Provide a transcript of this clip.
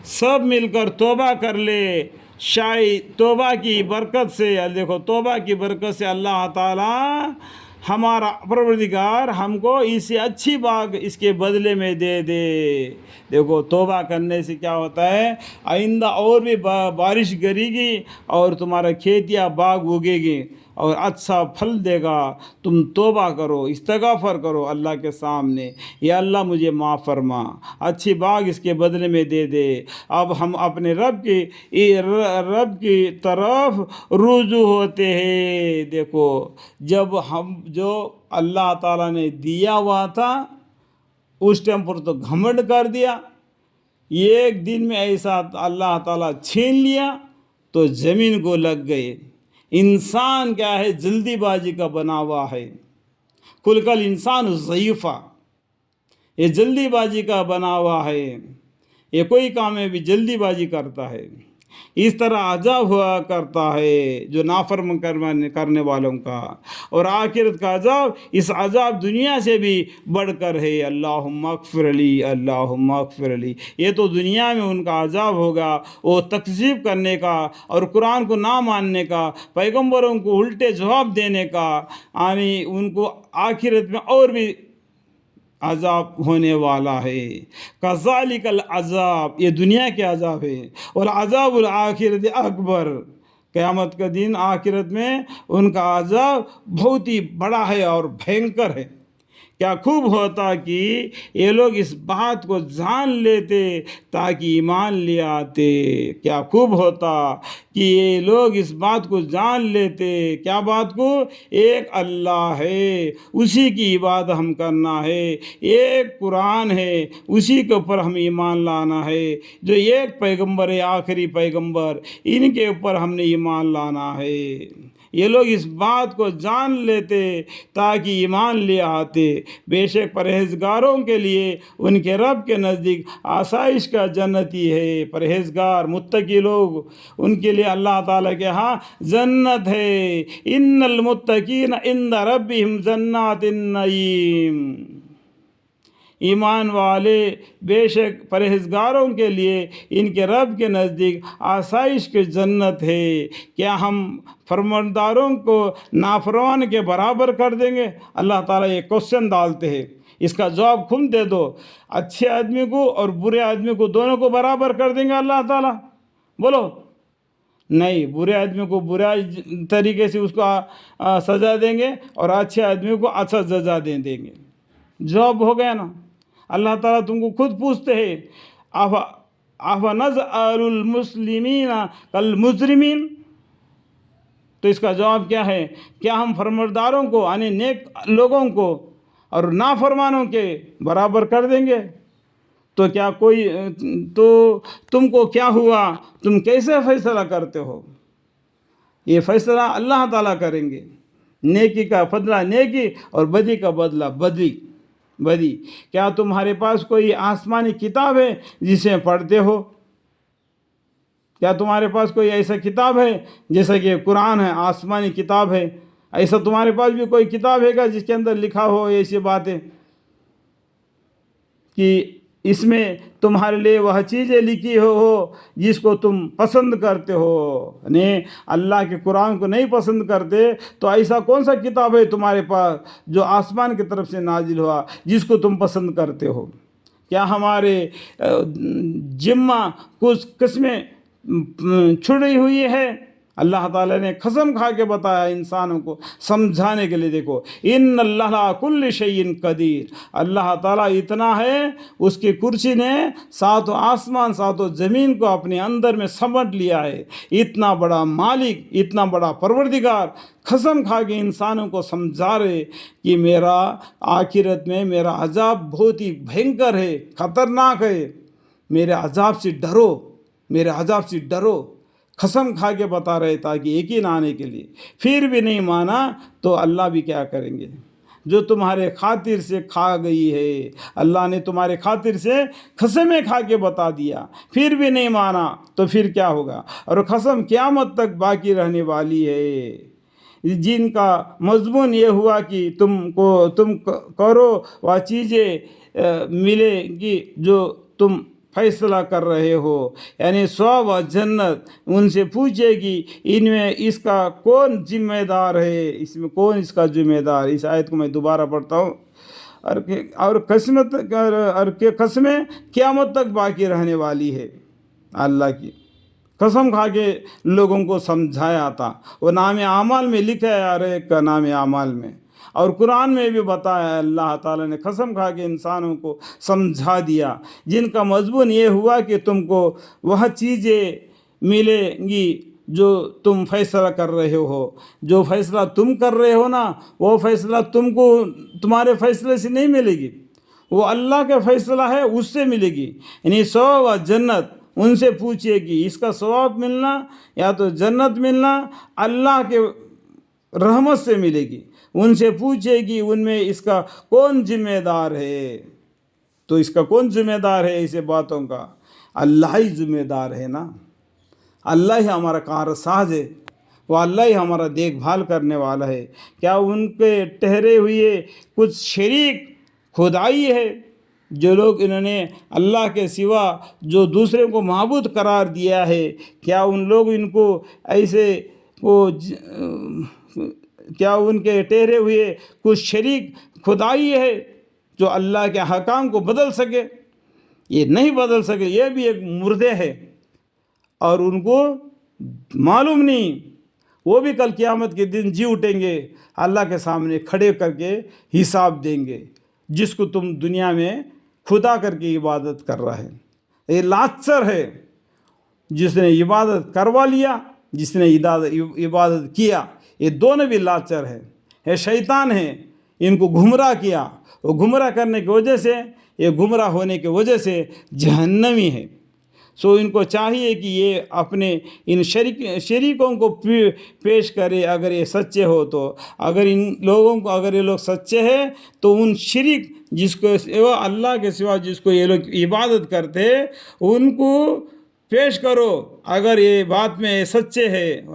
सब मिलकर तौबा कर ले। शायद तौबा की बरकत से, देखो तौबा की बरकत से अल्लाह ताला हमारा परवरदिगार हमको इससे अच्छी बाग इसके बदले में दे दे। देखो तौबा करने से क्या होता है, आइंदा और भी बारिश गिरेगी और तुम्हारा खेतियाँ बाग उगेगी और अच्छा फल देगा। तुम तौबा करो, इस्तग़फ़ार करो अल्लाह के सामने, या अल्लाह मुझे माफ़ फरमा, अच्छी बाग इसके बदले में दे दे। अब हम अपने रब की तरफ रुजू होते हैं। देखो जब हम जो अल्लाह ताला ने दिया हुआ था उस टाइम पर तो घमंड कर दिया, एक दिन में ऐसा अल्लाह ताला छीन लिया तो ज़मीन को लग गए। इंसान क्या है, जल्दीबाजी का बना हुआ है। कुलकल इंसान ज़ईफ़ा, ये जल्दीबाजी का बना हुआ है, ये कोई काम में भी जल्दीबाजी करता है। इस तरह अज़ाब हुआ करता है जो नाफरमान करने वालों का, और आखिरत का अज़ाब इस अज़ाब दुनिया से भी बढ़कर है। अल्लाहुम्मा अग़फ़िर ली, अल्लाहुम्मा अग़फ़िर ली। ये तो दुनिया में उनका अज़ाब होगा, वो तकज़ीब करने का और कुरान को ना मानने का, पैगम्बरों को उल्टे जवाब देने का, यानी उनको आखिरत में और भी अज़ाब होने वाला है। कज़ालिकल अज़ाब, ये दुनिया के अज़ाब है, और अज़ाबुल आखिरत अकबर, क़यामत का दिन आखिरत में उनका अज़ाब बहुत ही बड़ा है और भयंकर है। क्या खूब होता कि ये लोग इस बात को जान लेते ताकि ईमान ले आते। क्या खूब होता कि ये लोग इस बात को जान लेते, क्या बात को, एक अल्लाह है, उसी की इबादत हम करना है, एक कुरान है, उसी के ऊपर हम ईमान लाना है, जो एक पैगंबर है, आखिरी पैगंबर, इनके ऊपर हमने ईमान लाना है। ये लोग इस बात को जान लेते ताकि ईमान ले आते। बेशक परहेज़गारों के लिए उनके रब के नज़दीक आसाइश का जन्नती है। परहेज़गार मुत्तकी लोग, उनके लिए अल्लाह ताला के यहाँ जन्नत है। इन्नल मुत्तकीन इंद रब्बिहिम जन्नातिन नईम। ईमान वाले बेशक परहेज़गारों के लिए इनके रब के नज़दीक आसाइश की जन्नत है। क्या हम फरमानदारों को नाफरमान के बराबर कर देंगे? अल्लाह ताला ये क्वेश्चन डालते हैं, इसका जवाब खुद दे दो। अच्छे आदमी को और बुरे आदमी को दोनों को बराबर कर देंगे अल्लाह ताला? बोलो नहीं। बुरे आदमी को बुरा तरीके से उसको सज़ा देंगे और अच्छे आदमी को अच्छा सज़ा दे देंगे। जवाब हो गया ना। अल्लाह ताला तुमको खुद पूछते हैं, अफ़नज़अलुल मुस्लिमीना कल मुजरिमीन। तो इसका जवाब क्या है? क्या हम फरमानदारों को यानी नेक लोगों को और नाफरमानों के बराबर कर देंगे? तो क्या कोई, तो तुमको क्या हुआ, तुम कैसे फैसला करते हो? ये फैसला अल्लाह ताला करेंगे। नेकी का बदला नेकी और बदी का बदला बदी। क्या तुम्हारे पास कोई आसमानी किताब है जिसे पढ़ते हो? क्या तुम्हारे पास कोई ऐसा किताब है जैसा कि कुरान है, आसमानी किताब है? ऐसा तुम्हारे पास भी कोई किताब है क्या जिसके अंदर लिखा हो ऐसी बातें कि इसमें तुम्हारे लिए वह चीज़ें लिखी हो जिसको तुम पसंद करते हो? नहीं, अल्लाह के कुरान को नहीं पसंद करते तो ऐसा कौन सा किताब है तुम्हारे पास जो आसमान की तरफ से नाजिल हुआ जिसको तुम पसंद करते हो? क्या हमारे जिम्मा कुछ किस्में छुड़ी हुई है? अल्लाह ताला ने कसम खा के बताया इंसानों को समझाने के लिए। देखो इन्नल्लाह अला कुल्लि शैइन कदीर, अल्लाह ताला इतना है, उसकी कुर्सी ने सातों आसमान सातों ज़मीन को अपने अंदर में समझ लिया है। इतना बड़ा मालिक, इतना बड़ा परवरदिगार कसम खा के इंसानों को समझा रहे कि मेरा आखिरत में मेरा अजाब बहुत ही भयंकर है, ख़तरनाक है, मेरे अजाब से डरो, मेरे अजाब से डरो। कसम खा के बता रहे ताकि यकीन आने के लिए। फिर भी नहीं माना तो अल्लाह भी क्या करेंगे? जो तुम्हारे खातिर से खा गई है, अल्लाह ने तुम्हारे खातिर से कसमें खा के बता दिया, फिर भी नहीं माना तो फिर क्या होगा? और कसम क़यामत तक बाकी रहने वाली है। जिनका मज़मून ये हुआ कि तुम करो वह चीज़ें मिलेंगी जो तुम फैसला कर रहे हो, यानी सवाब व जन्नत उनसे पूछेगी इनमें इसका कौन जिम्मेदार है, इसमें कौन इसका जिम्मेदार। इस आयत को मैं दोबारा पढ़ता हूँ। और कसमें क़यामत तक बाकी रहने वाली है। अल्लाह की कसम खा के लोगों को समझाया था, वो नाम आमाल में लिखा है, हर एक का नाम आमाल में, और कुरान में भी बताया अल्लाह ताला ने कसम खा के इंसानों को समझा दिया, जिनका मजमून ये हुआ कि तुमको वह चीज़ें मिलेंगी जो तुम फैसला कर रहे हो। जो फैसला तुम कर रहे हो ना, वो फैसला तुमको तुम्हारे फैसले से नहीं मिलेगी, वो अल्लाह का फैसला है, उससे मिलेगी। यानी सवाब व जन्नत उनसे पूछिएगी, इसका सवाब मिलना या तो जन्नत मिलना अल्लाह के रहमत से मिलेगी। उनसे पूछेगी उनमें इसका कौन जिम्मेदार है। तो इसका कौन जिम्मेदार है ऐसे बातों का? अल्लाह ही जिम्मेदार है ना। अल्लाह ही हमारा कारसाज है, वो अल्लाह ही हमारा देखभाल करने वाला है। क्या उनके ठहरे हुए कुछ शरीक खुदाई है? जो लोग इन्होंने अल्लाह के सिवा जो दूसरे को माबूद करार दिया है, क्या उन लोग इनको ऐसे क्या उनके ठहरे हुए कुछ शरीक खुदाई है जो अल्लाह के हकाम को बदल सके? ये नहीं बदल सके, ये भी एक मुर्दे है और उनको मालूम नहीं, वो भी कल क़यामत के दिन जी उठेंगे, अल्लाह के सामने खड़े करके हिसाब देंगे। जिसको तुम दुनिया में खुदा करके इबादत कर रहा है, ये लाचार है। जिसने इबादत करवा लिया, जिसने इबादत किया, ये दोनों भी लाचार है, ये शैतान है, इनको गुमराह किया। वो गुमराह करने की वजह से, ये गुमराह होने की वजह से जहन्नमी है। सो इनको चाहिए कि ये अपने इन शरीकों को पेश करे, अगर ये सच्चे हो तो। अगर इन लोगों को, अगर ये लोग सच्चे हैं तो उन शरीक जिसको सिवा अल्लाह के सिवा जिसको ये लोग इबादत करते उनको पेश करो। अगर ये बात में सच्चे हैं,